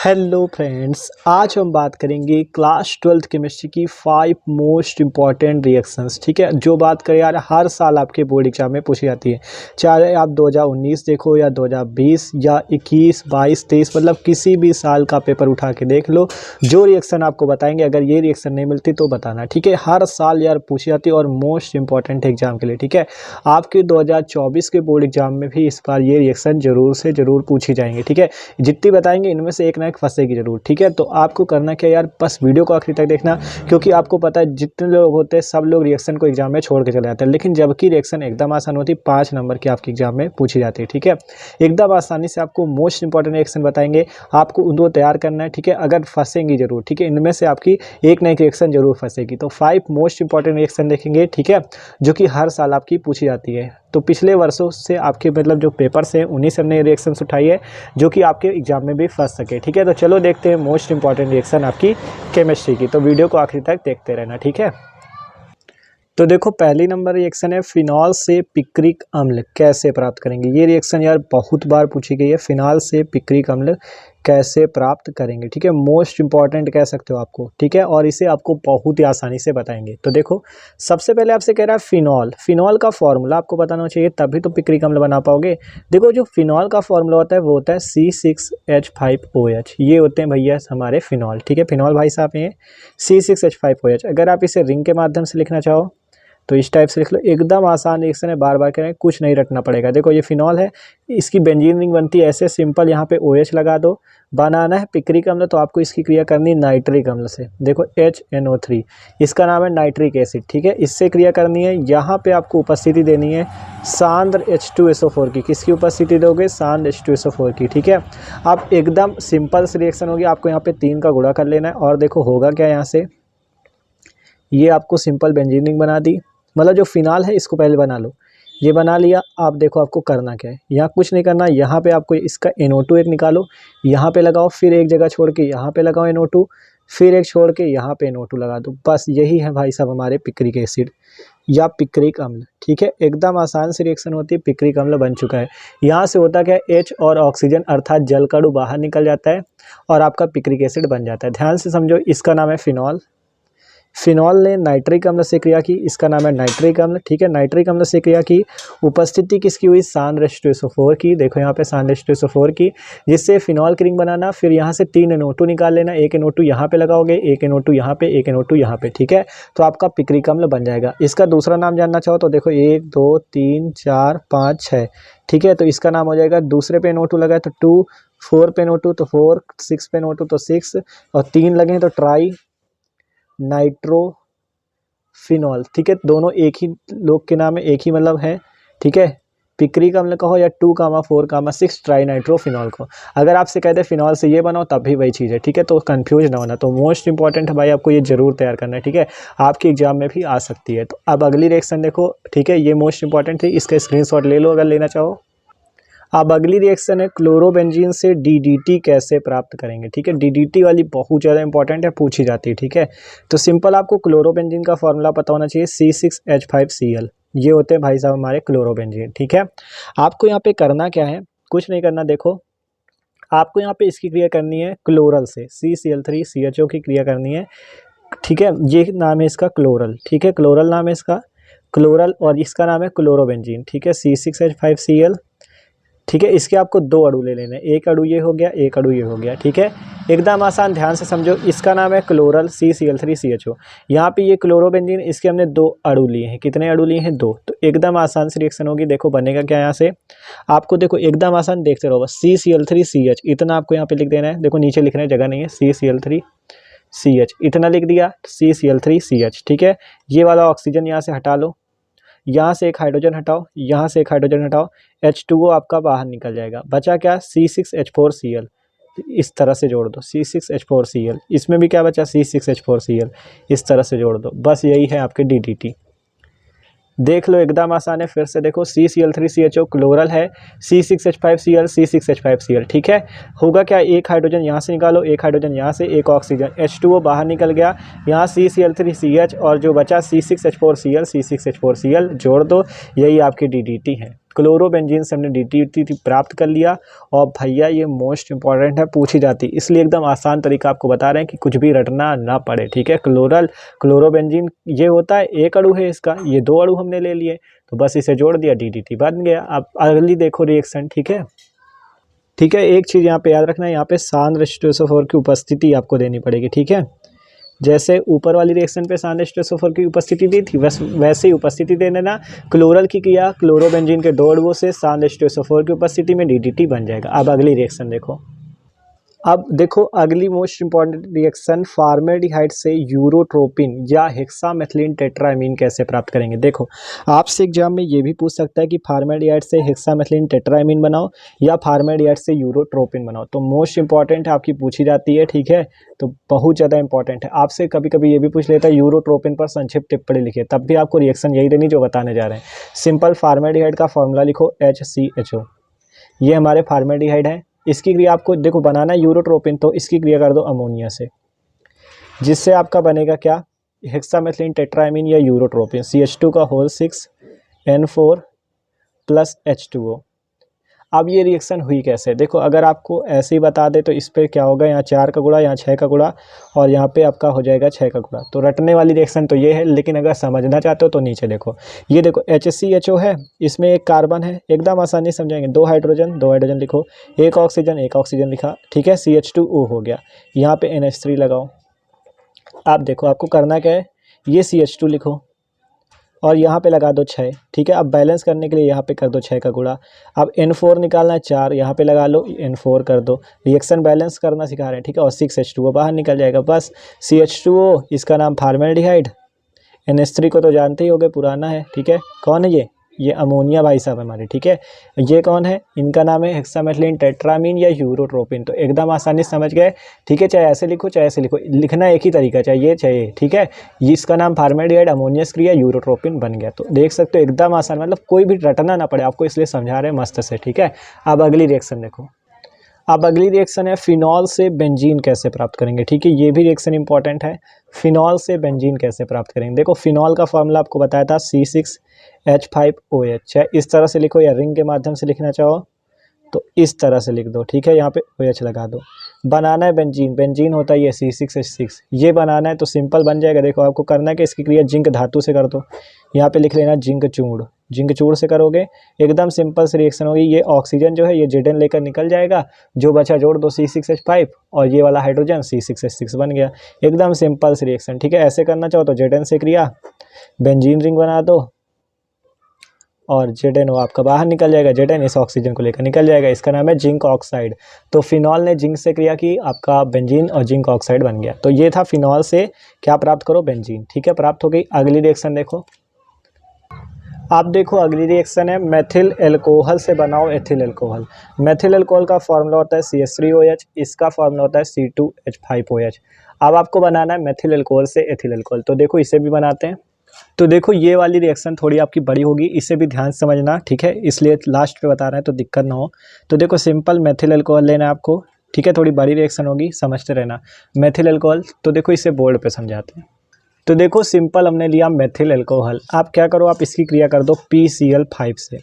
Hello friends, आज हम बात करेंगे क्लास 12th केमिस्ट्री की 5 मोस्ट इम्पॉर्टेंट रिएक्शंस। ठीक है, जो बात करें यार हर साल आपके बोर्ड एग्जाम में पूछी जाती है, चाहे आप 2019 देखो या 2020 या 21, 22, 23, मतलब किसी भी साल का पेपर उठा के देख लो। जो रिएक्शन आपको बताएंगे, अगर ये रिएक्शन नहीं मिलती तो बताना। ठीक है, हर साल यार पूछी जाती है और मोस्ट इंपॉर्टेंट एग्जाम के लिए। ठीक है, आपके 2024 के बोर्ड एग्जाम में भी इस बार ये रिएक्शन जरूर से जरूर पूछी जाएंगे। ठीक है, जितनी बताएंगे इनमें से एक ना एक फंसेगी जरूर। ठीक है, तो आपको करना क्या यार, बस वीडियो को आखिरी तक देखना, क्योंकि आपको पता है जितने लोग होते हैं सब लोग रिएक्शन को एग्जाम में छोड़ के चले जाते हैं, लेकिन जबकि रिएक्शन एकदम आसान होती है, 5 नंबर की आपकी एग्जाम में पूछी जाती है। ठीक है, एकदम आसानी से आपको मोस्ट इंपॉर्टेंट रिएक्शन बताएंगे, आपको उनको तैयार करना है। ठीक है, अगर फंसेंगी जरूर, ठीक है, इनमें से आपकी एक ना एक रिएक्शन जरूर फंसेगी। तो 5 मोस्ट इंपॉर्टेंट रिएक्शन देखेंगे, ठीक है, जो कि हर साल आपकी पूछी जाती है। तो पिछले वर्षों से आपके मतलब जो पेपर्स हैं उन्हीं से हमने रिएक्शंस उठाई है, जो कि आपके एग्जाम में भी फंस सके। ठीक है, तो चलो देखते हैं मोस्ट इंपॉर्टेंट रिएक्शन आपकी केमिस्ट्री की। तो वीडियो को आखिरी तक देखते रहना। ठीक है, तो देखो पहली नंबर रिएक्शन है, फिनॉल से पिक्रिक अम्ल कैसे प्राप्त करेंगे। ये रिएक्शन यार बहुत बार पूछी गई है, फिनॉल से पिक्रिक अम्ल कैसे प्राप्त करेंगे। ठीक है, मोस्ट इंपॉर्टेंट कह सकते हो आपको। ठीक है, और इसे आपको बहुत ही आसानी से बताएंगे। तो देखो सबसे पहले आपसे कह रहा है फिनॉल, फिनॉल का फॉर्मूला आपको बताना चाहिए, तभी तो पिक्रिक अम्ल बना पाओगे। देखो जो फिनॉल का फॉर्मूला होता है वो होता है C6H5OH, ये होते हैं भैया हमारे फिनॉल। ठीक है, फिनॉल भाई साहब ये C6H5OH। अगर आप इसे रिंग के माध्यम से लिखना चाहो तो इस टाइप से लिख लो, एकदम आसान रिएक्शन है, बार बार करें, कुछ नहीं रटना पड़ेगा। देखो ये फिनॉल है, इसकी बेंजीन रिंग बनती है ऐसे सिंपल, यहाँ पे OH लगा दो। बनाना है पिक्रिक अम्ल तो आपको इसकी क्रिया करनी नाइट्रिक अम्ल से। देखो HNO3, इसका नाम है नाइट्रिक एसिड। ठीक है, इससे क्रिया करनी है। यहाँ पे आपको उपस्थिति देनी है सांद्र H2SO4 की। किसकी उपस्थिति दोगे? सांद्र H2SO4 की। ठीक है, अब एकदम सिंपल से रिएक्शन होगी, आपको यहाँ पे 3 का गुणा कर लेना है। और देखो होगा क्या, यहाँ से ये आपको सिंपल बेंजीन रिंग बना दी, मतलब जो फिनाल है इसको पहले बना लो। ये बना लिया, आप देखो आपको करना क्या है, यहाँ कुछ नहीं करना। यहाँ पे आपको इसका NO2 एक निकालो, यहाँ पे लगाओ, फिर एक जगह छोड़ के यहाँ पे लगाओ NO2, फिर एक छोड़ के यहाँ पे NO2 लगा दो। बस यही है भाई साहब हमारे पिक्रिक एसिड या पिक्रिक अम्ल। ठीक है, एकदम आसान सी रिएक्शन होती है, पिक्रिक अम्ल बन चुका है। यहाँ से होता क्या है, H और ऑक्सीजन अर्थात जल का अणु बाहर निकल जाता है और आपका पिक्रिक एसिड बन जाता है। ध्यान से समझो, इसका नाम है फिनॉल, फिनॉल ने नाइट्रिक अम्ल से क्रिया की, इसका नाम है नाइट्रिक अम्ल। ठीक है, नाइट्रिक अम्ल से क्रिया की, उपस्थिति किसकी हुई? सांद्र H2SO4 की। देखो यहाँ पे सांद्र H2SO4 की, जिससे फिनॉल की रिंग बनाना। फिर यहाँ से 3 NO2 निकाल लेना, एक NO2 यहाँ पे लगाओगे, एक NO2 यहाँ पे, एक NO2 यहाँ पे। ठीक है, तो आपका पिक्रिक अम्ल बन जाएगा। इसका दूसरा नाम जानना चाहो तो देखो 1 2 3 4 5 6। ठीक है, तो इसका नाम हो जाएगा, दूसरे पे NO2 लगा है तो 2, 4 पे NO2 तो 4, 6 पे NO2 तो 6, और 3 लगे तो ट्राई नाइट्रोफिनॉल। ठीक है, दोनों एक ही लोग के नाम है, एक ही मतलब है। ठीक है, पिक्रिक अम्ल कहो या 2,4,6 ट्राई नाइट्रोफिनॉल को। अगर आपसे कहते हैं फिनॉल से ये बनाओ तब भी वही चीज़ है। ठीक है, तो कंफ्यूज ना होना। तो मोस्ट इंपॉर्टेंट है भाई, आपको ये जरूर तैयार करना है। ठीक है, आपके एग्जाम में भी आ सकती है। तो अब अगली रिएक्शन देखो। ठीक है, ये मोस्ट इंपॉर्टेंट थी, इसका स्क्रीनशॉट ले लो अगर लेना चाहो। अब अगली रिएक्शन है, क्लोरोबेंजीन से DDT कैसे प्राप्त करेंगे। ठीक है, DDT वाली बहुत ज़्यादा इंपॉर्टेंट है, पूछी जाती है। ठीक है, तो सिंपल आपको क्लोरोबेंजीन का फॉर्मूला पता होना चाहिए, C6H5Cl। ये होते हैं भाई साहब हमारे क्लोरोबेंजीन। ठीक है, आपको यहाँ पे करना क्या है, कुछ नहीं करना। देखो आपको यहाँ पे इसकी क्रिया करनी है क्लोरल से, CCl3CHO की क्रिया करनी है। ठीक है, ये नाम है इसका क्लोरल। ठीक है, क्लोरल नाम है इसका, क्लोरल, और इसका नाम है क्लोरोबेंजीन। ठीक है, C6H5Cl। ठीक है, इसके आपको 2 अणु ले लेने, एक अणु ये हो गया, एक अणु ये हो गया। ठीक है, एकदम आसान, ध्यान से समझो। इसका नाम है क्लोरल CCl3CHO। यहाँ पे ये क्लोरोबेंजीन, इसके हमने 2 अणु लिए हैं। कितने अणु लिए हैं? 2। तो एकदम आसान सी रिएक्शन होगी। देखो बनेगा क्या, यहाँ से आपको देखो एकदम आसान, देखते रहो बस। CCl3CH इतना आपको यहाँ पे लिख देना है। देखो नीचे लिखने जगह नहीं है, CCl3CH इतना लिख दिया, CCl3CH। ठीक है, ये वाला ऑक्सीजन यहाँ से हटा लो, यहाँ से एक हाइड्रोजन हटाओ, यहाँ से एक हाइड्रोजन हटाओ, H2O आपका बाहर निकल जाएगा। बचा क्या? C6H4Cl। इस तरह से जोड़ दो, C6H4Cl। इसमें भी क्या बचा? C6H4Cl। इस तरह से जोड़ दो, बस यही है आपके DDT। देख लो एकदम आसान है। फिर से देखो, CCl3CHO क्लोरल है, C6H5Cl, C6H5Cl। ठीक है, होगा क्या, एक हाइड्रोजन यहाँ से निकालो, एक हाइड्रोजन यहाँ से, एक ऑक्सीजन, H2O बाहर निकल गया, यहाँ CCl3CH और जो बचा C6H4Cl, C6H4Cl जोड़ दो, यही आपकी DDT है। क्लोरोबेंजीन से हमने DDT प्राप्त कर लिया। और भैया ये मोस्ट इंपॉर्टेंट है, पूछी जाती, इसलिए एकदम आसान तरीका आपको बता रहे हैं कि कुछ भी रटना ना पड़े, ठीक है। क्लोरोबेंजीन ये होता है, एक अणु है इसका, ये 2 अणु हमने ले लिए, तो बस इसे जोड़ दिया, DDT बन गया। अब अगली देखो रिएक्शन, ठीक है। ठीक है, एक चीज़ यहाँ पे याद रखना है, यहाँ पे सांद्र H2SO4 की उपस्थिति आपको देनी पड़ेगी, ठीक है। जैसे ऊपर वाली रिएक्शन पे सांद्र H2SO4 की उपस्थिति दी थी, वैसे ही उपस्थिति दे देना। क्लोरल की क्रिया, क्लोरोबेंजीन के 2 अणुओं से सांद्र H2SO4 की उपस्थिति में DDT बन जाएगा। अब अगली रिएक्शन देखो। अब देखो अगली मोस्ट इंपॉर्टेंट रिएक्शन, फॉर्मेल्डिहाइड से यूरोट्रोपिन या हेक्सामेथिलीन टेट्रामीन कैसे प्राप्त करेंगे। देखो आपसे एग्जाम में ये भी पूछ सकता है कि फॉर्मेल्डिहाइड से हेक्सामेथिलीन टेट्रामीन बनाओ या फॉर्मेल्डिहाइड से यूरोट्रोपिन बनाओ, तो मोस्ट इंपॉर्टेंट आपकी पूछी जाती है, ठीक है। तो बहुत ज़्यादा इंपॉर्टेंट है। आपसे कभी कभी ये भी पूछ लेता है यूरोट्रोपिन पर संक्षिप्त टिप्पणी लिखिए, तब भी आपको रिएक्शन यही देनी जो बताने जा रहे हैं। सिंपल फॉर्मेल्डिहाइड का फॉर्मूला लिखो HCHO, ये हमारे फॉर्मेल्डिहाइड है। इसकी क्रिया आपको देखो बनाना है यूरोट्रोपिन, तो इसकी क्रिया कर दो अमोनिया से, जिससे आपका बनेगा क्या, हेक्सामेथिलीन टेट्रामीन या यूरोट्रोपिन, CH2 का होल 6 N4 प्लस H2O। अब ये रिएक्शन हुई कैसे, देखो अगर आपको ऐसे ही बता दे तो इस पर क्या होगा, यहाँ 4 का गुणा, यहाँ 6 का गुणा, और यहाँ पे आपका हो जाएगा 6 का गुणा। तो रटने वाली रिएक्शन तो ये है, लेकिन अगर समझना चाहते हो तो नीचे देखो, ये देखो HCHO है, इसमें एक कार्बन है, एकदम आसानी से समझाएंगे, 2 हाइड्रोजन लिखो, एक ऑक्सीजन लिखा, ठीक है। CH2O हो गया, यहाँ पे NH3 लगाओ। आप देखो आपको करना क्या है, ये CH2 लिखो और यहाँ पे लगा दो 6, ठीक है। अब बैलेंस करने के लिए यहाँ पे कर दो 6 का गुणा। अब N4 निकालना है 4, यहाँ पे लगा लो N4 कर दो, रिएक्शन बैलेंस करना सिखा रहे हैं, ठीक है। और 6H2O बाहर निकल जाएगा, बस CH2O, इसका नाम फॉर्मेल्डिहाइड। NH3 को तो जानते ही होगे, पुराना है, ठीक है। कौन है ये अमोनिया भाई साहब हमारे, ठीक है। ये कौन है, इनका नाम है हेक्सामेथिलीन टेट्रामीन या यूरोट्रोपिन। तो एकदम आसानी से समझ गए, ठीक है। चाहे ऐसे लिखो चाहे ऐसे लिखो, लिखना एक ही तरीका, चाहे ये चाहे ये, ठीक है। ये इसका नाम फॉर्मेल्डिहाइड, अमोनियस क्रिया, यूरोट्रोपिन बन गया। तो देख सकते हो एकदम आसान, मतलब कोई भी रटना ना पड़े आपको, इसलिए समझा रहे हैं मस्त से, ठीक है। अब अगली रिएक्शन देखो। अब अगली रिएक्शन है फिनॉल से बेंजीन कैसे प्राप्त करेंगे, ठीक है। ये भी रिएक्शन इंपॉर्टेंट है, फिनॉल से बेंजीन कैसे प्राप्त करेंगे। देखो फिनॉल का फॉर्मूला आपको बताया था C6H5OH, चाहे इस तरह से लिखो या रिंग के माध्यम से लिखना चाहो तो इस तरह से लिख दो, ठीक है। यहाँ पे OH लगा दो। बनाना है बेंजीन होता है ये C6H6, ये बनाना है तो सिंपल बन जाएगा। देखो आपको करना है कि इसकी क्रिया जिंक धातु से कर दो, यहाँ पे लिख लेना जिंक चूड़ से करोगे, एकदम सिंपल से रिएक्शन होगी। ये ऑक्सीजन जो है ये Zn लेकर निकल जाएगा, जो बचा जोड़ दो C6H5, और ये वाला हाइड्रोजन C6H6 बन गया, एकदम सिंपल से रिएक्शन, ठीक है। ऐसे करना चाहो तो Zn से क्रिया बेंजीन रिंग बना दो और Zn आपका बाहर निकल जाएगा, Zn इस ऑक्सीजन को लेकर निकल जाएगा, इसका नाम है जिंक ऑक्साइड। तो फिनॉल ने जिंक से क्रिया की, आपका बेंजीन और जिंक ऑक्साइड बन गया। तो ये था फिनॉल से क्या प्राप्त करो, बेंजीन, ठीक है, प्राप्त हो गई। अगली रिएक्शन देखो। आप देखो अगली रिएक्शन है मेथिल एल्कोहल से बनाओ एथिल एल्कोहल। मेथिल एल्कोहल का फॉर्मूला होता है CH3OH, इसका फॉर्मूला होता है C2H5OH। अब आपको बनाना है मेथिल एल्कोहल से एथिल एल्कोहल, तो देखो इसे भी बनाते हैं। तो देखो ये वाली रिएक्शन थोड़ी आपकी बड़ी होगी, इसे भी ध्यान से समझना, ठीक है, इसलिए लास्ट पे बता रहे हैं तो दिक्कत ना हो। तो देखो सिंपल मेथिल एल्कोहल लेना है आपको, ठीक है, थोड़ी बड़ी रिएक्शन होगी, समझते रहना। मेथिल एल्कोहल, तो देखो इसे बोर्ड पे समझाते हैं। तो देखो सिंपल हमने लिया मेथिल एल्कोहल, आप क्या करो, आप इसकी क्रिया कर दो PCl5 से,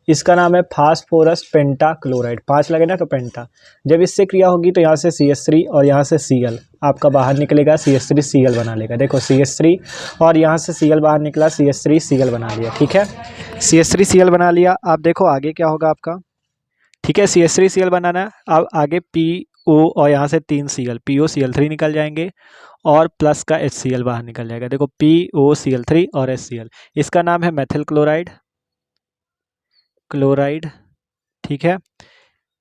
इसका नाम है फास्फोरस पेंटाक्लोराइड, 5 लगे ना तो पेंटा। जब इससे क्रिया होगी तो यहाँ से CH3 और यहाँ से Cl आपका बाहर निकलेगा, CH3Cl बना लेगा। देखो CH3 और यहाँ से Cl बाहर निकला, CH3Cl बना लिया, ठीक है, CH3Cl बना लिया। आप देखो आगे क्या होगा आपका, ठीक है, CH3Cl बनाना है। अब आगे PO और यहाँ से 3 Cl, POCl3 निकल जाएंगे और प्लस का HCl बाहर निकल जाएगा। देखो POCl3 और HCl, इसका नाम है मेथिल क्लोराइड, ठीक है।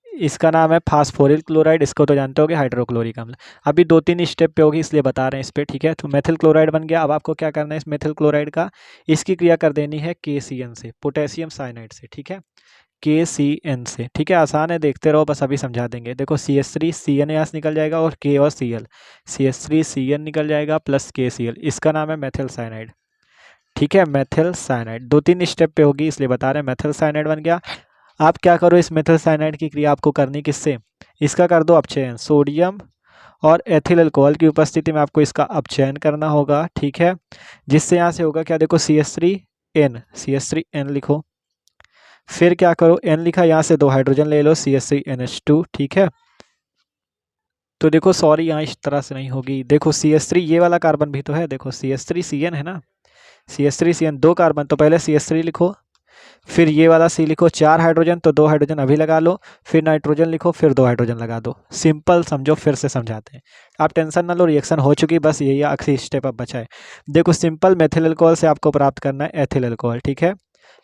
इसका नाम है फास्फोरिल क्लोराइड, इसको तो जानते होगे, हाइड्रोक्लोरिक अम्ल। अभी 2-3 स्टेप पे होगी इसलिए बता रहे हैं इस पे, ठीक है। तो मेथिल क्लोराइड बन गया। अब आपको क्या करना है इस मेथिल क्लोराइड का, इसकी क्रिया कर देनी है KCN से, पोटेशियम साइनाइड से, ठीक है, KCN से, ठीक है। आसान है, देखते रहो, बस अभी समझा देंगे। देखो CH3CN यहाँ से निकल जाएगा और K और Cl, CH3CN निकल जाएगा प्लस KCl, इसका नाम है मेथिल साइनाइड, ठीक है, मेथिल साइनाइड। 2-3 स्टेप पे होगी इसलिए बता रहे हैं, मेथिल साइनाइड बन गया। आप क्या करो, इस मेथिल साइनाइड की क्रिया आपको करनी किससे, इसका कर दो अपचयन, सोडियम और एथिल अल्कोहल की उपस्थिति में आपको इसका अपचयन करना होगा, ठीक है, जिससे यहाँ से होगा क्या, देखो CH3N लिखो, फिर क्या करो, N लिखा, यहाँ से 2 हाइड्रोजन ले लो, CH3NH2, ठीक है। तो देखो सॉरी यहाँ इस तरह से नहीं होगी, देखो CH3 ये वाला कार्बन भी तो है, देखो CH3CN है ना, CH3CN 2 कार्बन, तो पहले CH3 लिखो, फिर ये वाला C लिखो, 4 हाइड्रोजन, तो 2 हाइड्रोजन अभी लगा लो, फिर नाइट्रोजन लिखो, फिर 2 हाइड्रोजन लगा दो। सिंपल समझो, फिर से समझाते हैं, आप टेंशन ना लो, रिएक्शन हो चुकी, बस यही आखिरी स्टेप अब बचा है। देखो सिंपल मेथिल अल्कोहल से आपको प्राप्त करना है एथिल अल्कोहल, ठीक है।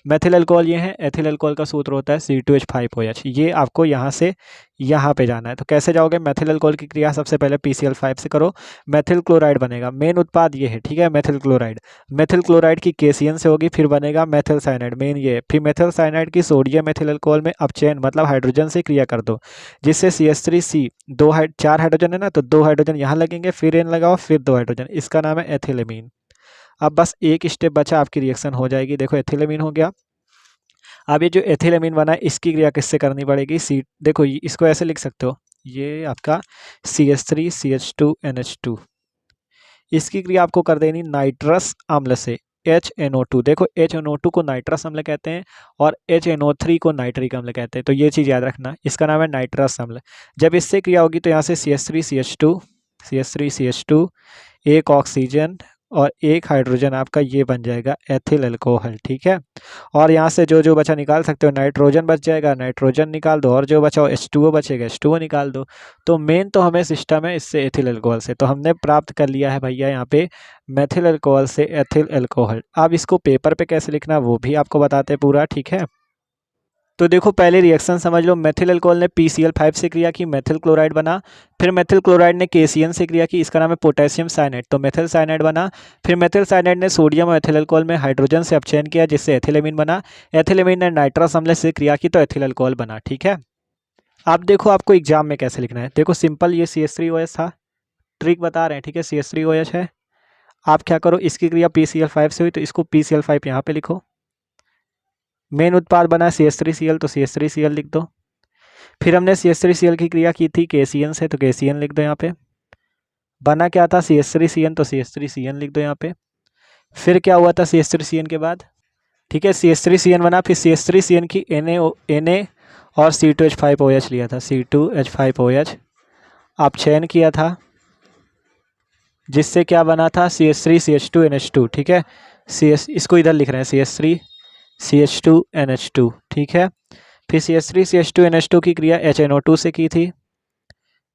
मेथिल अल्कोहल ये है, एथिल अल्कोहल का सूत्र होता है C2H5OH, ये आपको यहाँ से यहाँ पे जाना है। तो कैसे जाओगे, मेथिल अल्कोहल की क्रिया सबसे पहले PCl5 से करो, मेथिल क्लोराइड बनेगा, मेन उत्पाद ये है, ठीक है, मेथिल क्लोराइड। मेथिल क्लोराइड की KCN से होगी, फिर बनेगा मेथिल साइनाइड, मेन ये है। फिर मेथिल साइनाइड की सोडियम मेथिल अल्कोहल में अपचयन मतलब हाइड्रोजन से क्रिया कर दो, जिससे CH3C 4 हाइड्रोजन है ना, तो 2 हाइड्रोजन यहाँ लगेंगे, फिर N लगाओ, फिर 2 हाइड्रोजन, इसका नाम है एथिलेमीन। अब बस एक स्टेप बचा, आपकी रिएक्शन हो जाएगी। देखो एथिलेमीन हो गया। अब ये जो एथिलेमीन बना है इसकी क्रिया किससे करनी पड़ेगी, देखो इसको ऐसे लिख सकते हो, ये आपका CH3CH2NH2, इसकी क्रिया आपको कर देनी नाइट्रस अम्ल से, HNO2। देखो HNO2 को नाइट्रस अम्ल कहते हैं और HNO3 को नाइट्रिक अम्ल कहते हैं, तो ये चीज़ याद रखना, इसका नाम है नाइट्रस अम्ल। जब इससे क्रिया होगी तो यहाँ से CH3CH2 एक ऑक्सीजन और एक हाइड्रोजन आपका ये बन जाएगा एथिल अल्कोहल, ठीक है। और यहाँ से जो जो बचा निकाल सकते हो, नाइट्रोजन बच जाएगा, नाइट्रोजन निकाल दो, और जो बचा हो H2O बचेगा, H2O निकाल दो। तो मेन तो हमें सिस्टम है इससे एथिल अल्कोहल से, तो हमने प्राप्त कर लिया है भैया यहाँ पे मेथिल अल्कोहल से एथिल अल्कोहल। अब इसको पेपर पे कैसे लिखना वो भी आपको बताते हैं पूरा, ठीक है। तो देखो पहले रिएक्शन समझ लो, मेथिल अल्कोहल ने PCl5 से क्रिया की, मेथिल क्लोराइड बना, फिर मेथिल क्लोराइड ने KCN से क्रिया की, इसका नाम है पोटेशियम साइनाइड, तो मेथिल साइनाइड बना। फिर मेथिल साइनाइड ने सोडियम और एथिल अल्कोहल में हाइड्रोजन से अपचयन किया, जिससे एथिलेमीन बना। एथिलेमीन ने नाइट्रस अम्ल से क्रिया की, तो एथिल अल्कोहल बना, ठीक है। अब देखो आपको एग्जाम में कैसे लिखना है, देखो सिंपल, ये CH3OH था, ट्रिक बता रहे हैं, ठीक है, CH3OH है। आप क्या करो, इसकी क्रिया PCl5 से हुई, तो इसको PCl5 यहाँ पे लिखो। मेन उत्पाद बना CH3Cl, तो CH3Cl लिख दो। फिर हमने CH3Cl की क्रिया की थी KCN से, तो KCN लिख दो यहाँ पे। बना क्या था CH3CN, तो CH3CN लिख दो यहाँ पे। फिर क्या हुआ था CH3CN के बाद, ठीक है, CH3CN बना, फिर CH3CN की Na और C2H5OH लिया था, C2H5OH अपचयन किया था, जिससे क्या बना था CH3CH2NH2, ठीक है। इसको इधर लिख रहे हैं CH3CH2NH2, ठीक है। फिर CH3CH2NH2 की क्रिया HNO2 से की थी,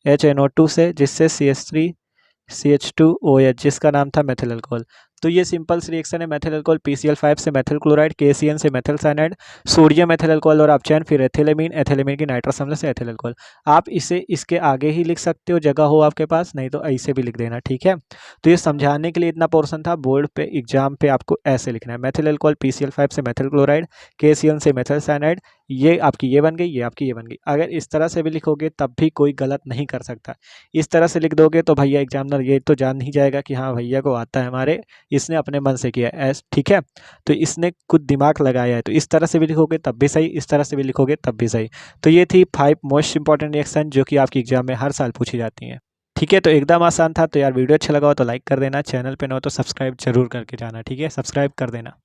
HNO2 से, जिससे CH3CH2OH जिसका नाम था मेथिल अल्कोहल। तो ये सिंपल सी रिएक्शन है, मेथिल अल्कोहल PCl5 से मेथिल क्लोराइड, KCN से methyl cyanide, sodium methyl alcohol और अपचयन, फिर एथिलेमीन, एथिलेमीन की नाइट्रस अम्ल से एथिल अल्कोहल। आप इसे इसके आगे ही लिख सकते हो, जगह हो आपके पास, नहीं तो ऐसे भी लिख देना, ठीक है। तो ये समझाने के लिए इतना पोर्शन था, बोर्ड पे एग्जाम पे आपको ऐसे लिखना है, मेथिल अल्कोहल PCl5 से मेथिल क्लोराइड, KCN से मेथिल साइनाइड, ये आपकी ये बन गई, ये आपकी ये बन गई। अगर इस तरह से भी लिखोगे तब भी कोई गलत नहीं कर सकता, इस तरह से लिख दोगे तो भैया एग्जामिनर ये तो जान ही जाएगा कि हाँ भैया को आता है, हमारे इसने अपने मन से किया ऐस, ठीक है। तो इसने कुछ दिमाग लगाया है, तो इस तरह से भी लिखोगे तब भी सही, इस तरह से भी लिखोगे तब भी सही। तो ये थी 5 मोस्ट इंपॉर्टेंट रिएक्शन जो कि आपकी एग्जाम में हर साल पूछी जाती हैं, ठीक है। तो एकदम आसान था। तो यार वीडियो अच्छा लगा हो तो लाइक कर देना, चैनल पे न हो तो सब्सक्राइब जरूर करके जाना, ठीक है, सब्सक्राइब कर देना।